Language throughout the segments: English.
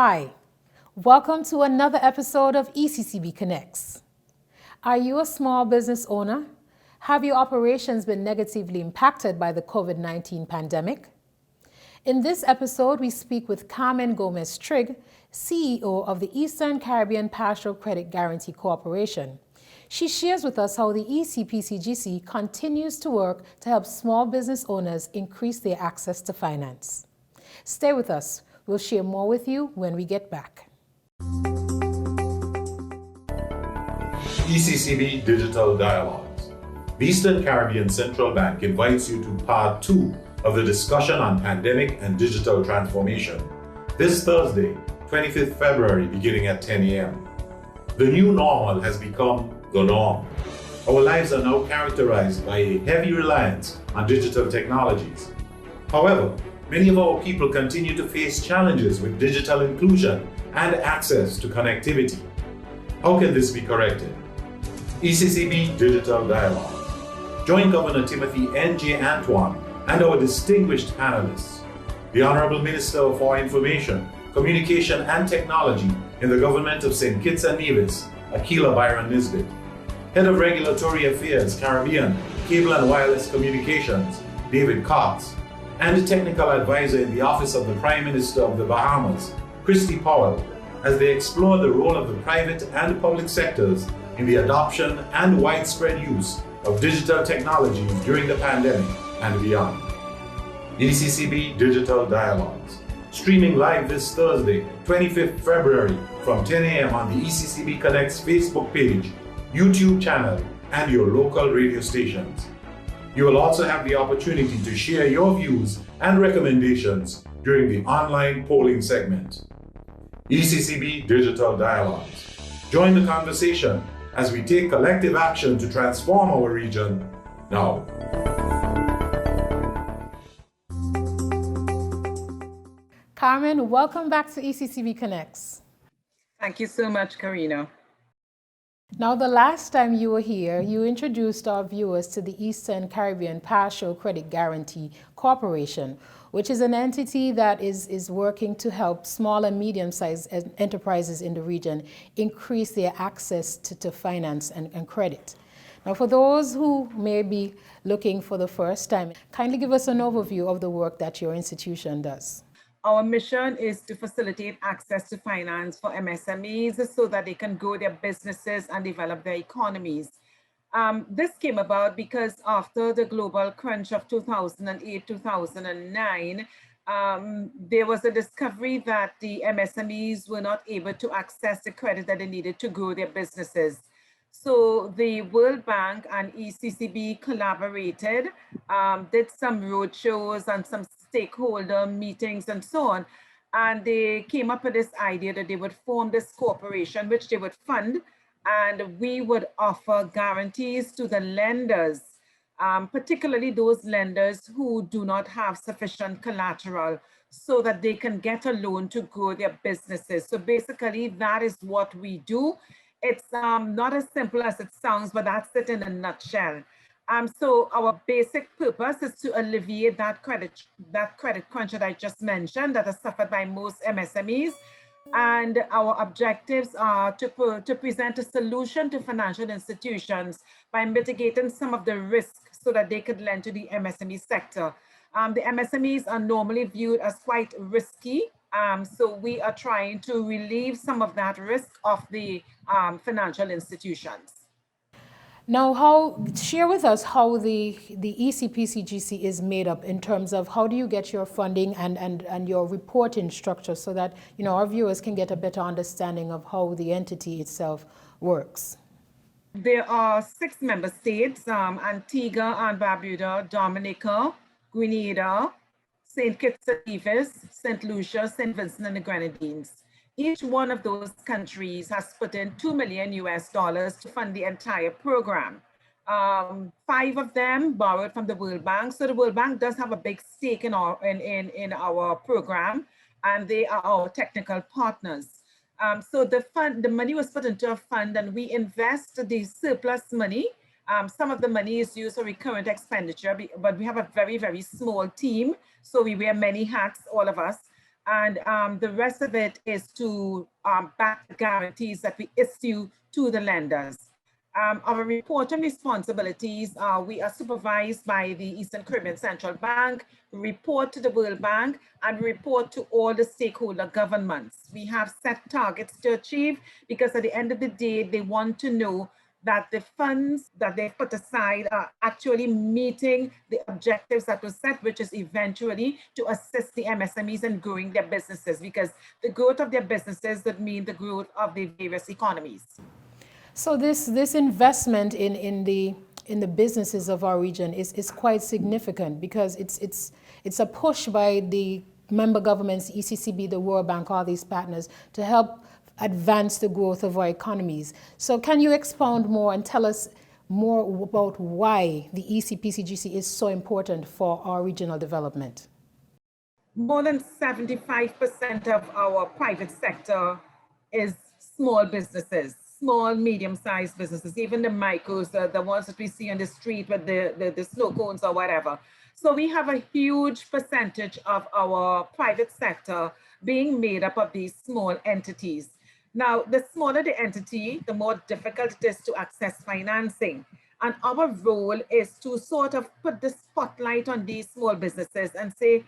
Hi, welcome to another episode of ECCB Connects. Are you a small business owner? Have your operations been negatively impacted by the COVID-19 pandemic? In this episode, we speak with Carmen Gomez-Trigg, CEO of the Eastern Caribbean Partial Credit Guarantee Corporation. She shares with us how the ECPCGC continues to work to help small business owners increase their access to finance. Stay with us. We'll share more with you when we get back. ECCB Digital Dialogues. The Eastern Caribbean Central Bank invites you to part 2 of the discussion on pandemic and digital transformation this Thursday, 25th February, beginning at 10 a.m. The new normal has become the norm. Our lives are now characterized by a heavy reliance on digital technologies. However, many of our people continue to face challenges with digital inclusion and access to connectivity. How can this be corrected? ECCB Digital Dialogue. Join Governor Timothy N.J. Antoine and our distinguished panelists. The Honorable Minister for Information, Communication and Technology in the Government of St. Kitts and Nevis, Akila Byron Nisbet. Head of Regulatory Affairs, Caribbean, Cable and Wireless Communications, David Cox. And Technical Advisor in the Office of the Prime Minister of the Bahamas, Christy Powell, as they explore the role of the private and public sectors in the adoption and widespread use of digital technologies during the pandemic and beyond. ECCB Digital Dialogues, streaming live this Thursday, 25th February from 10 a.m. on the ECCB Connects Facebook page, YouTube channel, and your local radio stations. You will also have the opportunity to share your views and recommendations during the online polling segment. ECCB Digital Dialogues. Join the conversation as we take collective action to transform our region now. Carmen, welcome back to ECCB Connects. Thank you so much, Karina. Now, the last time you were here, you introduced our viewers to the Eastern Caribbean Partial Credit Guarantee Corporation, which is an entity that is working to help small and medium-sized enterprises in the region increase their access to finance and credit. Now, for those who may be looking for the first time, kindly give us an overview of the work that your institution does. Our mission is to facilitate access to finance for MSMEs so that they can grow their businesses and develop their economies. This came about because after the global crunch of 2008-2009, there was a discovery that the MSMEs were not able to access the credit that they needed to grow their businesses. So the World Bank and ECCB collaborated, did some roadshows and some stakeholder meetings and so on. And they came up with this idea that they would form this corporation, which they would fund, and we would offer guarantees to the lenders, particularly those lenders who do not have sufficient collateral so that they can get a loan to grow their businesses. So basically that is what we do. It's not as simple as it sounds, but that's it in a nutshell. So our basic purpose is to alleviate that credit crunch that I just mentioned that is suffered by most MSMEs. And our objectives are to present a solution to financial institutions by mitigating some of the risk so that they could lend to the MSME sector. The MSMEs are normally viewed as quite risky. So we are trying to relieve some of that risk of the financial institutions. Now, share with us how the ECPCGC is made up in terms of how do you get your funding and your reporting structure so that our viewers can get a better understanding of how the entity itself works. There are 6 member states, Antigua and Barbuda, Dominica, Grenada, St. Kitts and Nevis, St. Lucia, St. Vincent and the Grenadines. Each one of those countries has put in $2 million to fund the entire program. 5 of them borrowed from the World Bank. So the World Bank does have a big stake in our program, and they are our technical partners. So the money was put into a fund, and we invest the surplus money. Some of the money is used for recurrent expenditure, but we have a very, very small team. So we wear many hats, all of us. And the rest of it is to back the guarantees that we issue to the lenders. Our reporting responsibilities, we are supervised by the Eastern Caribbean Central Bank, report to the World Bank, and report to all the stakeholder governments. We have set targets to achieve because at the end of the day, they want to know that the funds that they've put aside are actually meeting the objectives that were set, which is eventually to assist the MSMEs in growing their businesses, because the growth of their businesses would mean the growth of the various economies. So this investment in the businesses of our region is quite significant, because it's a push by the member governments, ECCB, the World Bank, all these partners, to help advance the growth of our economies. So can you expound more and tell us more about why the ECPCGC is so important for our regional development? More than 75% of our private sector is small businesses, small, medium-sized businesses, even the micros, the ones that we see on the street with the snow cones or whatever. So we have a huge percentage of our private sector being made up of these small entities. Now, the smaller the entity, the more difficult it is to access financing. And our role is to sort of put the spotlight on these small businesses and say,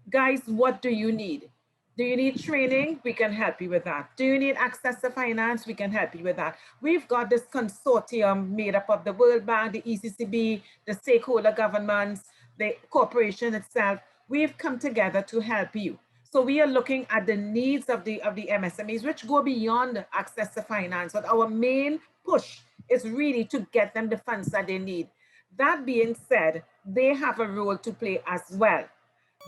guys, what do you need? Do you need training? We can help you with that. Do you need access to finance? We can help you with that. We've got this consortium made up of the World Bank, the ECCB, the stakeholder governments, the corporation itself. We've come together to help you. So we are looking at the needs of the MSMEs, which go beyond access to finance. But our main push is really to get them the funds that they need. That being said, they have a role to play as well.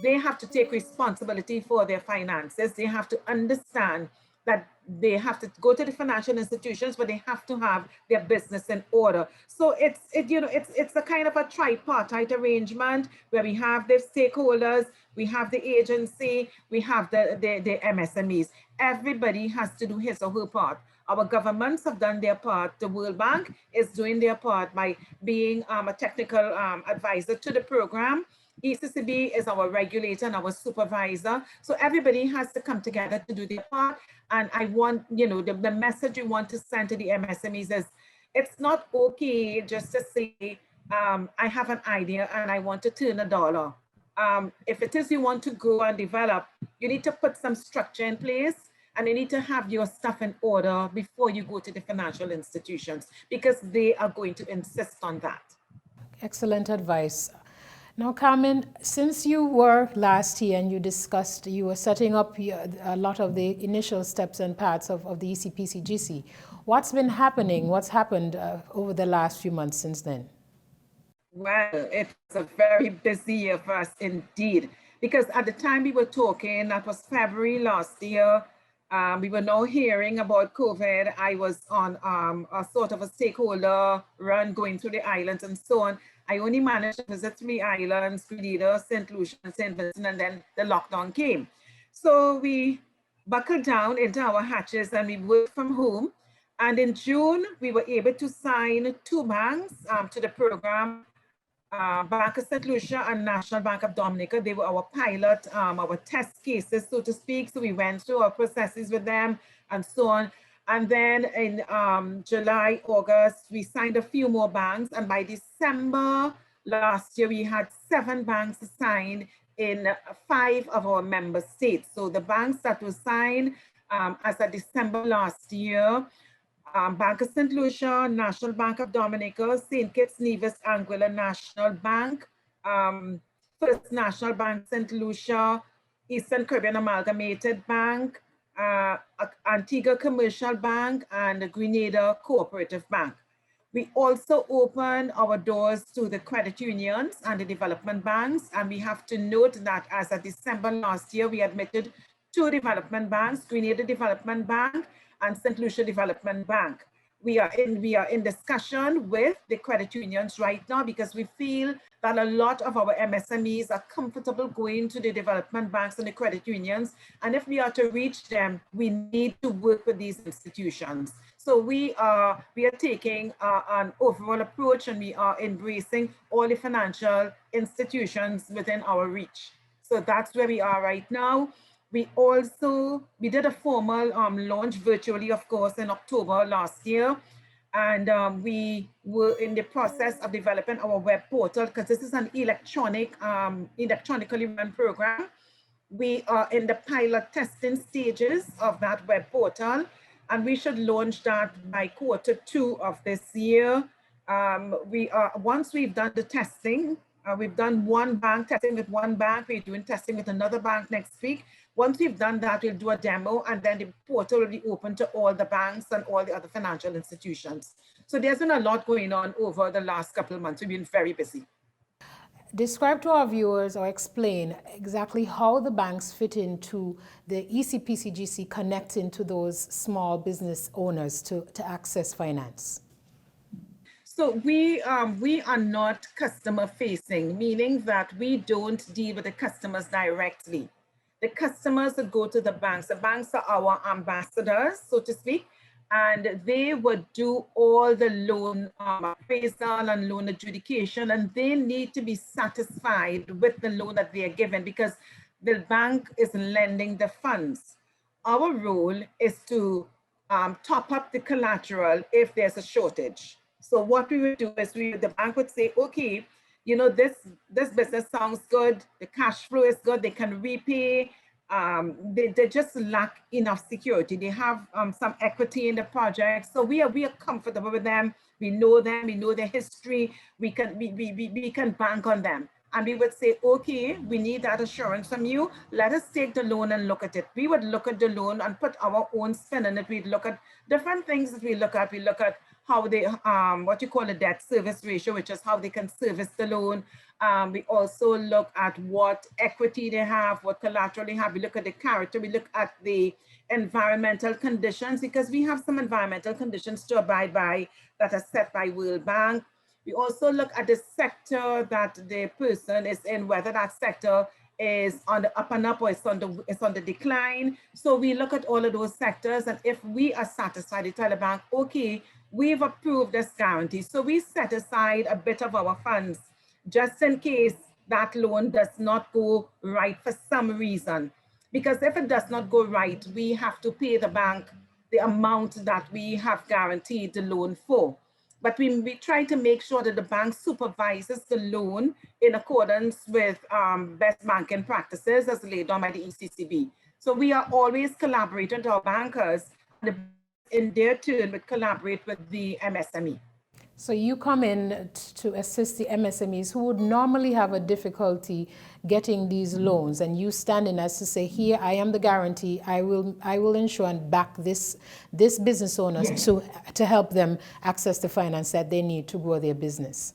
They have to take responsibility for their finances. They have to understand that they have to go to the financial institutions, but they have to have their business in order. So it's a kind of a tripartite arrangement where we have the stakeholders, we have the agency, we have the MSMEs. Everybody has to do his or her part. Our governments have done their part. The World Bank is doing their part by being a technical advisor to the program. ECCB is our regulator and our supervisor. So everybody has to come together to do their part. And I want, the message we want to send to the MSMEs is, it's not okay just to say, I have an idea and I want to turn $1. If it is you want to grow and develop, you need to put some structure in place, and you need to have your stuff in order before you go to the financial institutions, because they are going to insist on that. Excellent advice. Now, Carmen, since you were last here and you were setting up a lot of the initial steps and parts of the ECPCGC, what's been happening? What's happened over the last few months since then? Well, it's a very busy year for us indeed, because at the time we were talking, that was February last year, we were now hearing about COVID. I was on a sort of a stakeholder run going through the islands and so on. I only managed to visit 3 islands, Grenada, St. Lucia, and St. Vincent, and then the lockdown came. So we buckled down into our hatches and we worked from home. And in June, we were able to sign 2 banks to the program, Bank of St. Lucia and National Bank of Dominica. They were our pilot, our test cases, so to speak. So we went through our processes with them and so on. And then in July, August, we signed a few more banks. And by December last year, we had 7 banks signed in 5 of our member states. So the banks that were signed as of December last year, Bank of St. Lucia, National Bank of Dominica, St. Kitts, Nevis, Anguilla National Bank, First National Bank, St. Lucia, Eastern Caribbean Amalgamated Bank, Antigua Commercial Bank, and Grenada Cooperative Bank. We also opened our doors to the credit unions and the development banks. And we have to note that as of December last year, we admitted 2 development banks, Grenada Development Bank and St. Lucia Development Bank. We are in discussion with the credit unions right now, because we feel that a lot of our MSMEs are comfortable going to the development banks and the credit unions. And if we are to reach them, we need to work with these institutions. So we are taking an overall approach, and we are embracing all the financial institutions within our reach. So that's where we are right now. We did a formal launch virtually, of course, in October last year. And we were in the process of developing our web portal because this is an electronically run program. We are in the pilot testing stages of that web portal, and we should launch that by Q2 of this year. Once we've done the testing, we've done one bank testing with one bank, we're doing testing with another bank next week. Once we've done that, we'll do a demo, and then the portal will be open to all the banks and all the other financial institutions. So there's been a lot going on over the last couple of months. We've been very busy. Describe to our viewers or explain exactly how the banks fit into the ECPCGC connecting to those small business owners to access finance. So we are not customer facing, meaning that we don't deal with the customers directly. The customers that go to the banks are our ambassadors, so to speak, and they would do all the loan appraisal and loan adjudication, and they need to be satisfied with the loan that they are given because the bank is lending the funds. Our role is to top up the collateral if there's a shortage. So what we would do is the bank would say, okay, you know, this business sounds good, the cash flow is good, they can repay, they just lack enough security. They have some equity in the project. So we are comfortable with them, we know their history, we can bank on them. And we would say, okay, we need that assurance from you. Let us take the loan and look at it. We would look at the loan and put our own spin on it. We'd look at different things that we look at. We look at how they, what you call a debt service ratio, which is how they can service the loan. We also look at what equity they have, what collateral they have. We look at the character. We look at the environmental conditions because we have some environmental conditions to abide by that are set by World Bank. We also look at the sector that the person is in, whether that sector is on the up and up or it's on the decline. So we look at all of those sectors, and if we are satisfied, we tell the bank, okay, we've approved this guarantee. So we set aside a bit of our funds just in case that loan does not go right for some reason. Because if it does not go right, we have to pay the bank the amount that we have guaranteed the loan for. But we try to make sure that the bank supervises the loan in accordance with best banking practices as laid down by the ECCB. So we are always collaborating with our bankers, and in their turn, we collaborate with the MSME. So you come in to assist the MSMEs who would normally have a difficulty getting these loans, and you stand in as to say, here, I am the guarantee, I will ensure and back this business owners to help them access the finance that they need to grow their business.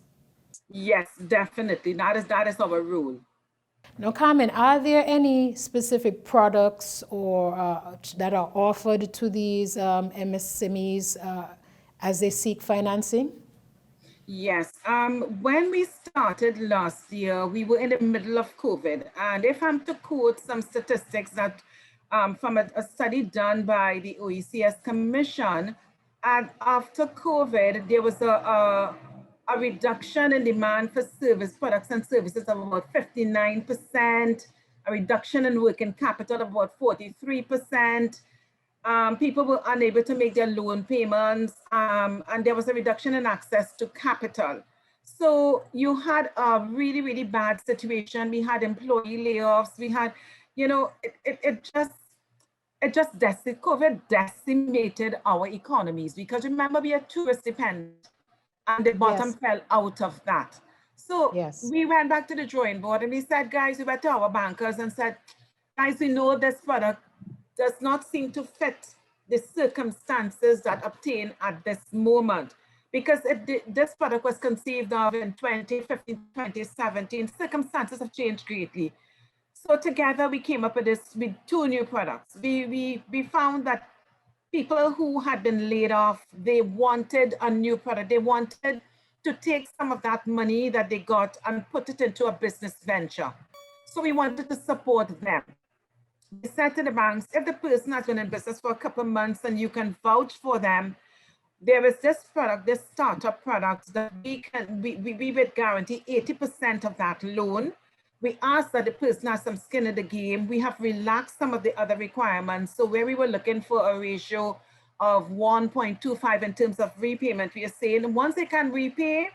Yes, definitely. That is our rule. Now, Carmen, are there any specific products or that are offered to these MSMEs as they seek financing? Yes. When we started last year, we were in the middle of COVID. And if I'm to quote some statistics that from a study done by the OECS Commission, and after COVID, there was a reduction in demand for products and services of about 59%, a reduction in working capital of about 43%. People were unable to make their loan payments, and there was a reduction in access to capital. So you had a really, really bad situation. We had employee layoffs. We had, you know, COVID decimated our economies because remember, we are tourist dependent, and the bottom fell out of that. So we went back to the drawing board and we said, guys, we went to our bankers and said, guys, we know this product does not seem to fit the circumstances that obtain at this moment, because this product was conceived of in 2015, 2017. Circumstances have changed greatly. So together we came up with two new products. We found that people who had been laid off, they wanted a new product. They wanted to take some of that money that they got and put it into a business venture. So we wanted to support them. We said to the banks, if the person has been in business for a couple of months and you can vouch for them, there is this product, this startup product that we would guarantee 80% of that loan. we ask that the person has some skin in the game. We have relaxed some of the other requirements. So where we were looking for a ratio of 1.25 in terms of repayment, we are saying once they can repay,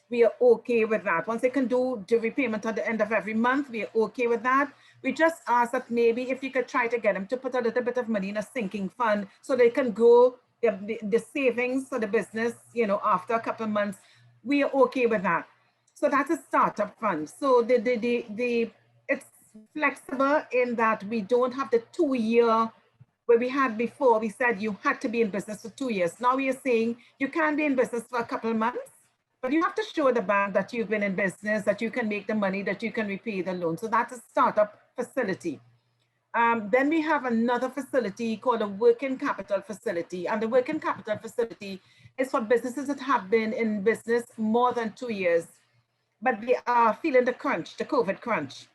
we are okay with that. Once they can do the repayment at the end of every month, we are okay with that. We just ask that maybe if you could try to get them to put a little bit of money in a sinking fund so they can grow the savings for the business, after a couple of months, we are okay with that. So that's a startup fund. So it's flexible in that we don't have the 2-year where we had before. We said you had to be in business for 2 years. Now we are saying you can be in business for a couple of months, but you have to show the bank that you've been in business, that you can make the money, that you can repay the loan. So that's a startup facility. Then we have another facility called a working capital facility. And the working capital facility is for businesses that have been in business more than 2 years, but they are feeling the crunch, the COVID crunch.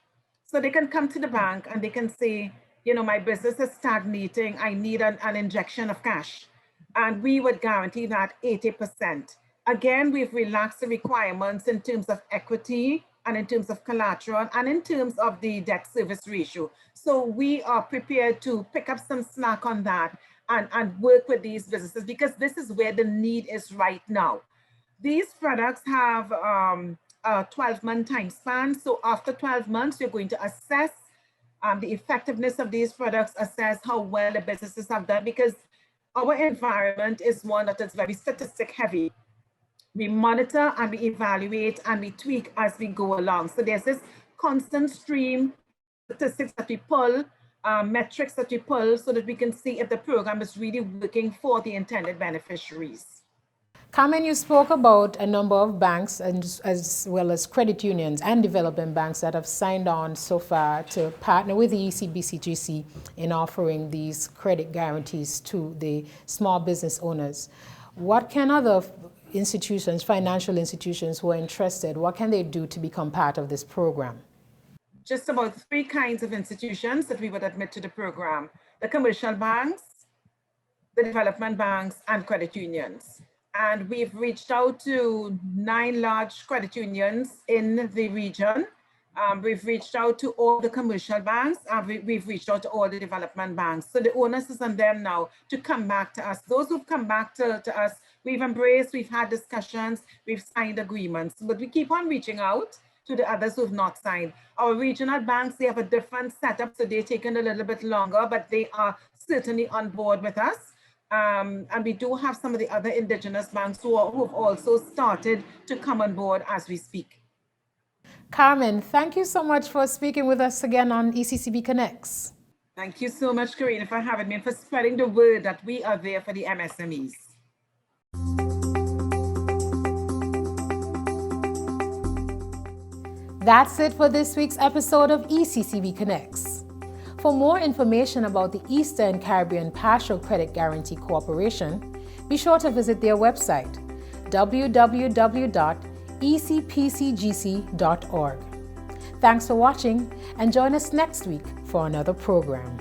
So they can come to the bank and they can say, my business is stagnating. I need an injection of cash. And we would guarantee that 80%. Again, we've relaxed the requirements in terms of equity and in terms of collateral and in terms of the debt service ratio. So we are prepared to pick up some slack on that and work with these businesses because this is where the need is right now. These products have a 12-month time span. So after 12 months, you're going to assess the effectiveness of these products, assess how well the businesses have done, because our environment is one that is very statistic heavy. We monitor and we evaluate and we tweak as we go along. So there's this constant stream of statistics that we pull, metrics that we pull so that we can see if the program is really working for the intended beneficiaries. Carmen, you spoke about a number of banks and as well as credit unions and development banks that have signed on so far to partner with the ECPCGC in offering these credit guarantees to the small business owners. What can other institutions, financial institutions who are interested, what can they do to become part of this program? Just about 3 kinds of institutions that we would admit to the program: the commercial banks, the development banks, and credit unions. And we've reached out to 9 large credit unions in the region. We've reached out to all the commercial banks, and we've reached out to all the development banks. So the onus is on them now to come back to us. Those who've come back to us, we've embraced, we've had discussions, we've signed agreements, but we keep on reaching out to the others who've not signed. Our regional banks, they have a different setup, so they're taking a little bit longer, but they are certainly on board with us. And we do have some of the other indigenous banks who have also started to come on board as we speak. Carmen, thank you so much for speaking with us again on ECCB Connects. Thank you so much, Karina, for having me and for spreading the word that we are there for the MSMEs. That's it for this week's episode of ECCB Connects. For more information about the Eastern Caribbean Partial Credit Guarantee Corporation, be sure to visit their website, www.ecpcgc.org. Thanks for watching, and join us next week for another program.